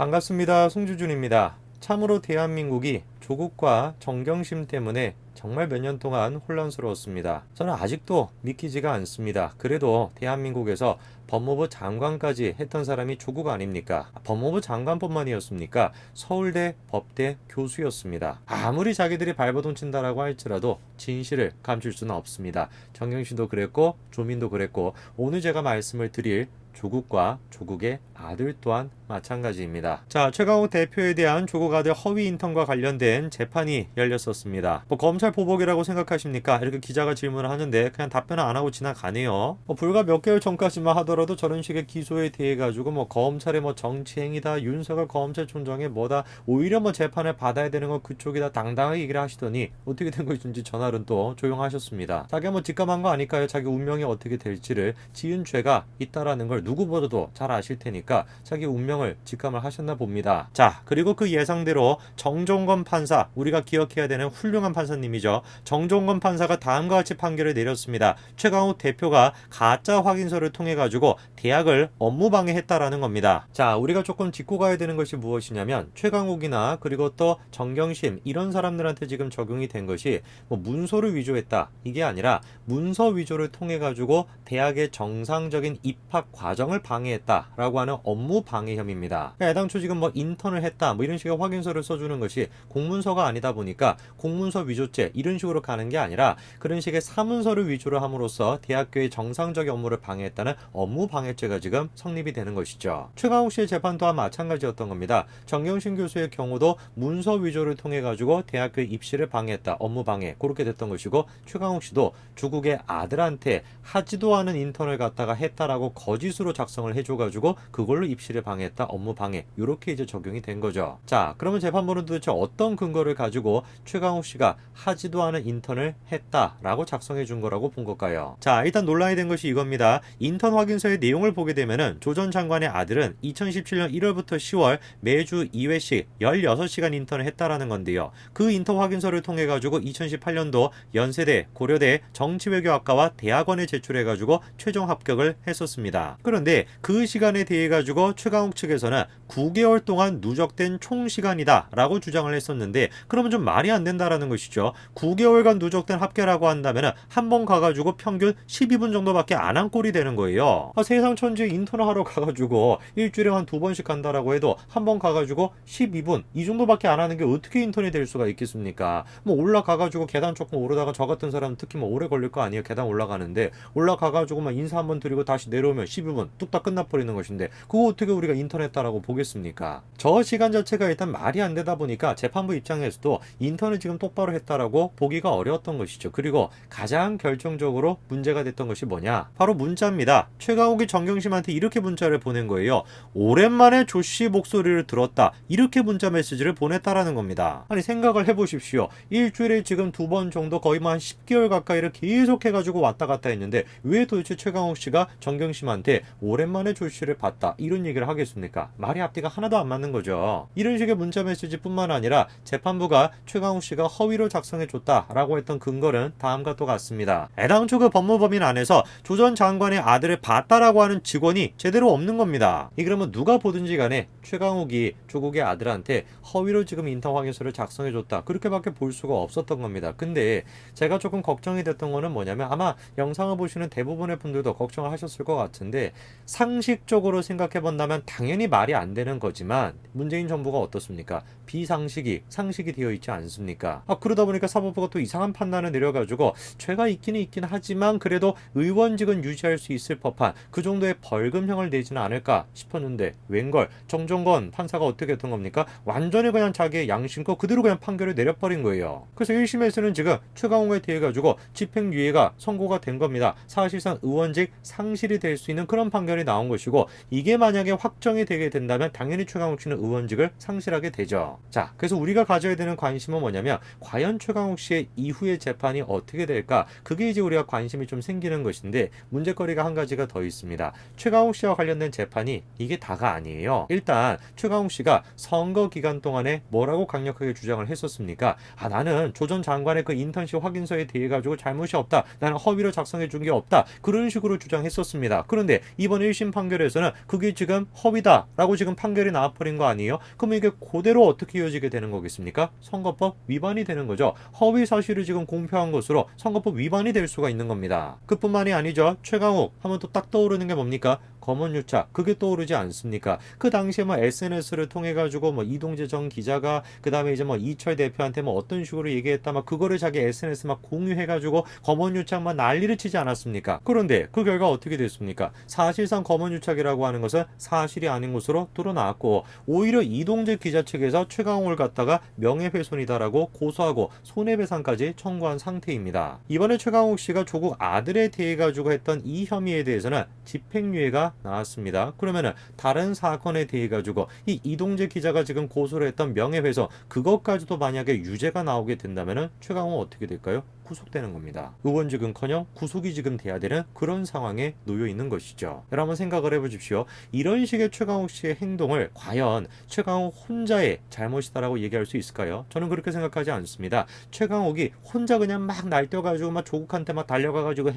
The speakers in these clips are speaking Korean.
반갑습니다. 송주준입니다. 참으로 대한민국이 조국과 정경심 때문에 정말 몇 년 동안 혼란스러웠습니다. 저는 아직도 믿기지가 않습니다. 그래도 대한민국에서 법무부 장관까지 했던 사람이 조국 아닙니까? 법무부 장관뿐만이었습니까? 서울대 법대 교수였습니다. 아무리 자기들이 발버둥 친다라고 할지라도 진실을 감출 수는 없습니다. 정경심도 그랬고 조민도 그랬고 오늘 제가 말씀을 드릴 조국과 조국의 아들 또한 마찬가지입니다. 자, 최강욱 대표에 대한 조국 아들 허위 인턴과 관련된 재판이 열렸었습니다. 검찰 보복이라고 생각하십니까? 이렇게 기자가 질문을 하는데 그냥 답변을 안 하고 지나가네요. 불과 몇 개월 전까지만 하더라도 저런 식의 기소에 대해 가지고 검찰의 정치행위다, 윤석열 검찰총장의 뭐다, 오히려 재판을 받아야 되는 건 그쪽이다 당당하게 얘기를 하시더니 어떻게 된 것인지 전날은 또 조용하셨습니다. 자기가 직감한 거 아닐까요? 자기 운명이 어떻게 될지를 지은 죄가 있다라는 걸 누구보다도 잘 아실 테니까 자기 운명을 직감을 하셨나 봅니다. 자, 그리고 그 예상대로 정종건 판사, 우리가 기억해야 되는 훌륭한 판사님이죠. 정종건 판사가 다음과 같이 판결을 내렸습니다. 최강욱 대표가 가짜 확인서를 통해 가지고 대학을 업무방해했다라는 겁니다. 자, 우리가 조금 짚고 가야 되는 것이 무엇이냐면 최강욱이나 그리고 또 정경심 이런 사람들한테 지금 적용이 된 것이 문서를 위조했다 이게 아니라 문서 위조를 통해 가지고 대학의 정상적인 입학 과정을 방해했다라고 하는 업무 방해 혐의입니다. 그러니까 애당초 지금 인턴을 했다 이런 식의 확인서를 써주는 것이 공문서가 아니다 보니까 공문서 위조죄 이런 식으로 가는 게 아니라 그런 식의 사문서를 위조를 함으로써 대학교의 정상적인 업무를 방해했다는 업무 방해죄가 지금 성립이 되는 것이죠. 최강욱 씨의 재판 또한 마찬가지였던 겁니다. 정경심 교수의 경우도 문서 위조를 통해 가지고 대학교의 입시를 방해했다, 업무 방해 그렇게 됐던 것이고 최강욱 씨도 조국의 아들한테 하지도 않은 인턴을 갖다가 했다라고 거짓으로 작성을 해줘가지고 그걸로 입시를 방해했다, 업무 방해 이렇게 이제 적용이 된 거죠. 자, 그러면 재판부는 도대체 어떤 근거를 가지고 최강욱 씨가 하지도 않은 인턴을 했다라고 작성해 준 거라고 본 걸까요? 자, 일단 논란이 된 것이 이겁니다. 인턴 확인서의 내용을 보게 되면은 조 전 장관의 아들은 2017년 1월부터 10월 매주 2회씩 16시간 인턴을 했다라는 건데요. 그 인턴 확인서를 통해 가지고 2018년도 연세대, 고려대 정치외교학과와 대학원에 제출해 가지고 최종 합격을 했었습니다. 그런데 그 시간에 대해 가지고 최강욱 측에서는 9개월 동안 누적된 총 시간이다 라고 주장을 했었는데 그러면 좀 말이 안 된다라는 것이죠. 9개월간 누적된 합계라고 한다면 한 번 가가지고 평균 12분 정도밖에 안 한 꼴이 되는 거예요. 세상 천지에 인턴을 하러 가가지고 일주일에 한 2번씩 간다라고 해도 한 번 가가지고 12분 이 정도밖에 안 하는 게 어떻게 인턴이 될 수가 있겠습니까? 올라가가지고 계단 조금 오르다가 저 같은 사람 특히 오래 걸릴 거 아니에요. 계단 올라가는데 올라가가지고 인사 한번 드리고 다시 내려오면 12분 뚝딱 끝나버리는 것인데 그거 어떻게 우리가 인턴했다라고 보겠습니까? 저 시간 자체가 일단 말이 안 되다 보니까 재판부 입장에서도 인턴을 지금 똑바로 했다라고 보기가 어려웠던 것이죠. 그리고 가장 결정적으로 문제가 됐던 것이 뭐냐? 바로 문자입니다. 최강욱이 정경심한테 이렇게 문자를 보낸 거예요. 오랜만에 조씨 목소리를 들었다. 이렇게 문자 메시지를 보냈다라는 겁니다. 아니 생각을 해보십시오. 일주일에 지금 2번 정도 거의 한 10개월 가까이를 계속 해가지고 왔다 갔다 했는데 왜 도대체 최강욱 씨가 정경심한테 오랜만에 조씨를 봤다 이런 얘기를 하겠습니까? 말이 앞뒤가 하나도 안 맞는 거죠. 이런 식의 문자 메시지뿐만 아니라 재판부가 최강욱 씨가 허위로 작성해줬다라고 했던 근거는 다음과 또 같습니다. 애당초 그 법무법인 안에서 조 전 장관의 아들을 봤다라고 하는 직원이 제대로 없는 겁니다. 이 그러면 누가 보든지 간에 최강욱이 조국의 아들한테 허위로 지금 인턴 확인서를 작성해줬다 그렇게밖에 볼 수가 없었던 겁니다. 근데 제가 조금 걱정이 됐던 거는 뭐냐면 아마 영상을 보시는 대부분의 분들도 걱정을 하셨을 것 같은데 상식적으로 생각해 본다면 당연히 말이 안 되는 거지만 문재인 정부가 어떻습니까? 비상식이 상식이 되어 있지 않습니까? 그러다 보니까 사법부가 또 이상한 판단을 내려가지고 죄가 있기는 있긴 하지만 그래도 의원직은 유지할 수 있을 법한 그 정도의 벌금형을 내지는 않을까 싶었는데 웬걸 정종건 판사가 어떻게 했던 겁니까? 완전히 그냥 자기의 양심껏 그대로 그냥 판결을 내려버린 거예요. 그래서 1심에서는 지금 최강욱에 대해 가지고 집행유예가 선고가 된 겁니다. 사실상 의원직 상실이 될 수 있는 그런 판결이 나온 것이고 이게 만약에 확정이 되게 된다면 당연히 최강욱 씨는 의원직을 상실하게 되죠. 자, 그래서 우리가 가져야 되는 관심은 뭐냐면 과연 최강욱 씨의 이후의 재판이 어떻게 될까? 그게 이제 우리가 관심이 좀 생기는 것인데 문제거리가 한 가지가 더 있습니다. 최강욱 씨와 관련된 재판이 이게 다가 아니에요. 일단 최강욱 씨가 선거 기간 동안에 뭐라고 강력하게 주장을 했었습니까? 나는 조 전 장관의 그 인턴십 확인서에 대해 가지고 잘못이 없다. 나는 허위로 작성해 준 게 없다. 그런 식으로 주장했었습니다. 그런데 이번 1심 판결에서는 그게 그게 지금 허위다라고 지금 판결이 나와버린 거 아니에요? 그럼 이게 그대로 어떻게 이어지게 되는 거겠습니까? 선거법 위반이 되는 거죠. 허위 사실을 지금 공표한 것으로 선거법 위반이 될 수가 있는 겁니다. 그뿐만이 아니죠. 최강욱 하면 또 딱 떠오르는 게 뭡니까? 검언유착, 그게 떠오르지 않습니까? 그 당시에 뭐 SNS를 통해 가지고 뭐 이동재 전 기자가 그 다음에 이제 뭐 이철 대표한테 뭐 어떤 식으로 얘기했다 막 그거를 자기 SNS 막 공유해 가지고 검언유착 막 난리를 치지 않았습니까? 그런데 그 결과 어떻게 됐습니까? 사실상 검언유착이라고 하는 것은 사실이 아닌 것으로 드러났고, 오히려 이동재 기자 측에서 최강욱을 갖다가 명예훼손이다라고 고소하고 손해배상까지 청구한 상태입니다. 이번에 최강욱 씨가 조국 아들에 대해 가지고 했던 이 혐의에 대해서는 집행유예가 나왔습니다. 그러면은 다른 사건에 대해 가지고 이 이동재 기자가 지금 고소를 했던 명예훼손, 그것까지도 만약에 유죄가 나오게 된다면은 최강욱 어떻게 될까요? 구속되는 겁니다. 의원직은커녕 구속이 지금 돼야 되는 그런 상황에 놓여 있는 것이죠. 여러분 생각을 해보십시오. 이런 식의 최강욱 씨의 행동을 과연 최강욱 혼자의 잘못이다라고 얘기할 수 있을까요? 저는 그렇게 생각하지 않습니다. 최강욱이 혼자 그냥 막 날뛰어가지고 막 조국한테 막 달려가가지고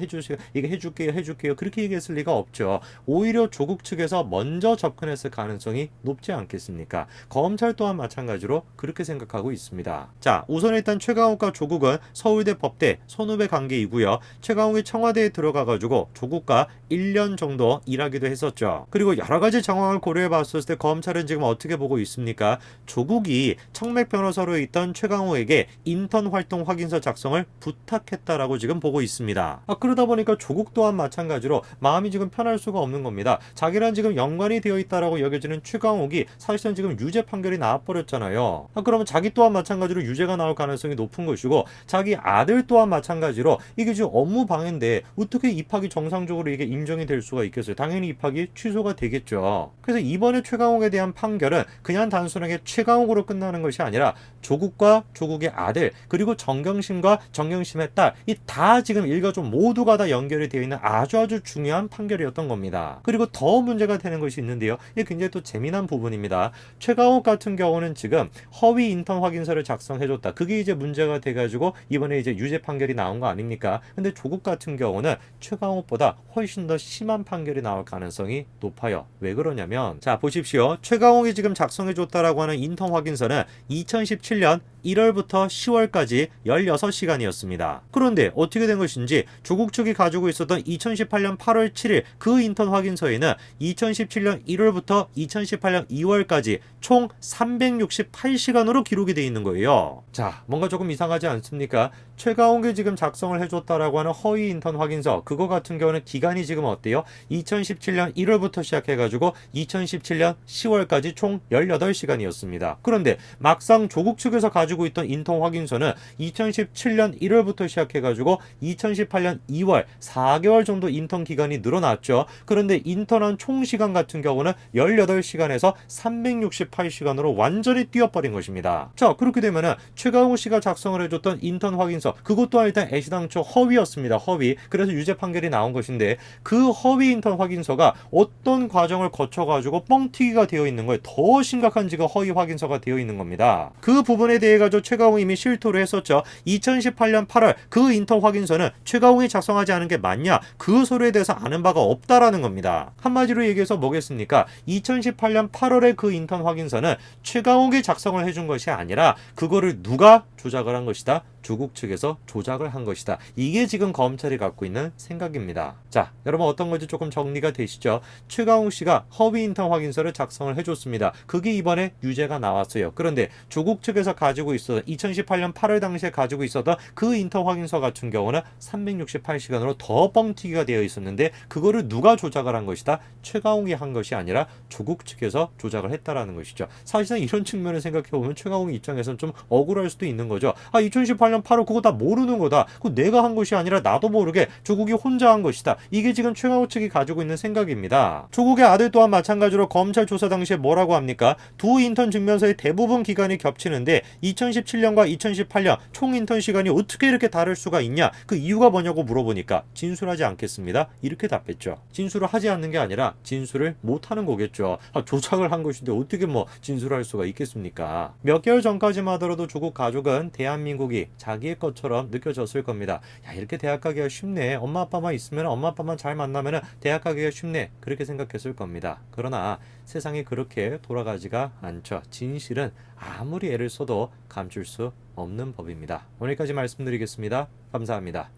이게 해줄게요 그렇게 얘기했을 리가 없죠. 오히려 조국 측에서 먼저 접근했을 가능성이 높지 않겠습니까? 검찰 또한 마찬가지로 그렇게 생각하고 있습니다. 자, 우선 일단 최강욱과 조국은 서울대 법대 선후배 관계이고요. 최강욱이 청와대에 들어가가지고 조국과 1년 정도 일하기도 했었죠. 그리고 여러 가지 정황을 고려해 봤을 때 검찰은 지금 어떻게 보고 있습니까? 조국이 청맥 변호사로 있던 최강욱에게 인턴 활동 확인서 작성을 부탁했다라고 지금 보고 있습니다. 그러다 보니까 조국 또한 마찬가지로 마음이 지금 편할 수가 없는 겁니다. 자기랑 지금 연관이 되어 있다라고 여겨지는 최강욱이 사실상 지금 유죄 판결이 나와버렸잖아요. 그러면 자기 또한 마찬가지로 유죄가 나올 가능성이 높은 것이고, 자기 아들 또한 마찬가지로 이게 지금 업무 방해인데 어떻게 입학이 정상적으로 이게 인정이 될 수가 있겠어요? 당연히 입학이 취소가 되겠죠. 그래서 이번에 최강욱에 대한 판결은 그냥 단순하게 최강욱으로 끝나는 것이 아니라 조국과 조국의 아들, 그리고 정경심과 정경심의 딸, 이 다 지금 일가족 모두가 다 연결이 되어 있는 아주 중요한 판결이었던 겁니다. 그리고 더 문제가 되는 것이 있는데요. 이게 굉장히 또 재미난 부분입니다. 최강욱 같은 경우는 지금 허위 인턴 확인서를 작성해줬다. 그게 이제 문제가 돼가지고 이번에 이제 유죄 판결이 나온 거 아닙니까? 근데 조국 같은 경우는 최강욱보다 훨씬 더 심한 판결이 나올 가능성이 높아요. 왜 그러냐면, 자 보십시오. 최강욱이 지금 작성해줬다라고 하는 인턴 확인서는 2017년 1월부터 10월까지 16시간이었습니다. 그런데 어떻게 된 것인지 조국 측이 가지고 있었던 2018년 8월 7일 그 인턴 확인서에는 2017년 1월부터 2018년 2월까지 총 368시간으로 기록이 되어 있는 거예요. 자, 뭔가 조금 이상하지 않습니까? 최강욱이 지금 작성을 해줬다라고 하는 허위 인턴 확인서, 그거 같은 경우는 기간이 지금 어때요? 2017년 1월부터 시작해가지고 2017년 10월까지 총 18시간이었습니다. 그런데 막상 조국 측에서 가지고 있던 인턴 확인서는 2017년 1월부터 시작해가지고 2018년 2월 4개월 정도 인턴 기간이 늘어났죠. 그런데 인턴한 총 시간 같은 경우는 18시간에서 368시간으로 완전히 뛰어버린 것입니다. 자, 그렇게 되면은 최강욱 씨가 작성을 해줬던 인턴 확인서, 그것 또한 일단 애시당초 허위였습니다. 허위. 그래서 유죄 판결이 나온 것인데, 그 허위 인턴 확인서가 어떤 과정을 거쳐가지고 뻥튀기가 되어 있는 거예요. 더 심각한 지금 허위 확인서가 되어 있는 겁니다. 그 부분에 대해 가지고 최강욱이 이미 실토를 했었죠. 2018년 8월 그 인턴 확인서는 최강욱이 작성하지 않은 게 맞냐? 그 소리에 대해서 아는 바가 없다라는 겁니다. 한마디로 얘기해서 뭐겠습니까? 2018년 8월에 그 인턴 확인서는 최강욱이 작성을 해준 것이 아니라 그거를 누가 조작을 한 것이다? 조국 측에서 조작을 한 것이다. 이게 지금 검찰이 갖고 있는 생각입니다. 자, 여러분 어떤 건지 조금 정리가 되시죠? 최강욱 씨가 허위 인턴 확인서를 작성을 해줬습니다. 그게 이번에 유죄가 나왔어요. 그런데 조국 측에서 가지고 있었던 2018년 8월 당시에 가지고 있었던 그 인턴 확인서 같은 경우는 368시간으로 더 뻥튀기가 되어 있었는데, 그거를 누가 조작을 한 것이다? 최강욱이 한 것이 아니라 조국 측에서 조작을 했다라는 것이죠. 사실상 이런 측면을 생각해보면 최강욱 입장에서는 좀 억울할 수도 있는 거죠. 2018년 8월 그거 다 모르는 거다. 그거 내가 한 것이 아니라 나도 모르게 조국이 혼자 한 것이다. 이게 지금 최강욱 측이 가지고 있는 생각입니다. 조국의 아들 또한 마찬가지로 검찰 조사 당시에 뭐라고 합니까? 두 인턴 증명서의 대부분 기간이 겹치는데 2017년과 2018년 총 인턴 시간이 어떻게 이렇게 다를 수가 있냐? 그 이유가 뭐냐고 물어보니까 진술하지 않겠습니다. 이렇게 답했죠. 진술을 하지 않는 게 아니라 진술을 못하는 거겠죠. 조작을 한 것인데 어떻게 진술할 수가 있겠습니까? 몇 개월 전까지만 하더라도 조국 가족은 대한민국이 자기의 것처럼 느껴졌을 겁니다. 야, 이렇게 대학 가기가 쉽네. 엄마 아빠만 있으면, 엄마 아빠만 잘 만나면 대학 가기가 쉽네. 그렇게 생각했을 겁니다. 그러나 세상이 그렇게 돌아가지가 않죠. 진실은 아무리 애를 써도 감출 수 없는 법입니다. 오늘까지 말씀드리겠습니다. 감사합니다.